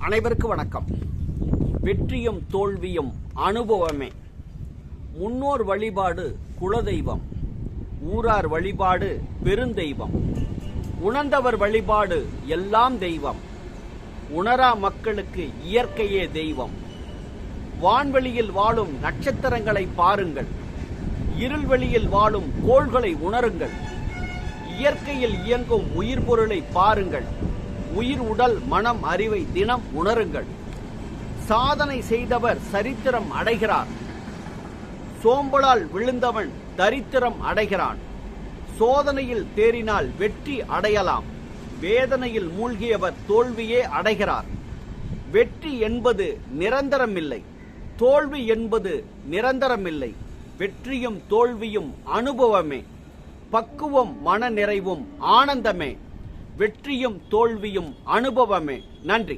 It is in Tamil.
அனைவருக்கும் வணக்கம். வெற்றியும் தோல்வியும் அனுபவமே. முன்னோர் வழிபாடு குலதெய்வம், ஊரார் வழிபாடு பெருந்தெய்வம், உணர்ந்தவர் வழிபாடு எல்லாம் தெய்வம், உணரா மக்களுக்கு இயற்கையே தெய்வம். வான்வெளியில் வாழும் நட்சத்திரங்களை பாருங்கள், இருள்வெளியில் வாழும் கோள்களை உணருங்கள், இயற்கையில் இயங்கும் உயிர் பொருளை பாருங்கள், உயிர் உடல் மனம் அறிவை தினம் உணருங்கள். சாதனை செய்தவர் சரித்திரம் அடைகிறார், சோம்பலால் விழுந்தவன் தரித்திரம் அடைகிறான். சோதனையில் தேறினால் வெற்றி அடையலாம், வேதனையில் மூழ்கியவர் தோல்வியே அடைகிறார். வெற்றி என்பது நிரந்தரமில்லை, தோல்வி என்பது நிரந்தரமில்லை. வெற்றியும் தோல்வியும் அனுபவமே, பக்குவம் மன நிறைவும் ஆனந்தமே. வெற்றியும் தோல்வியும் அனுபவமே. நன்றி.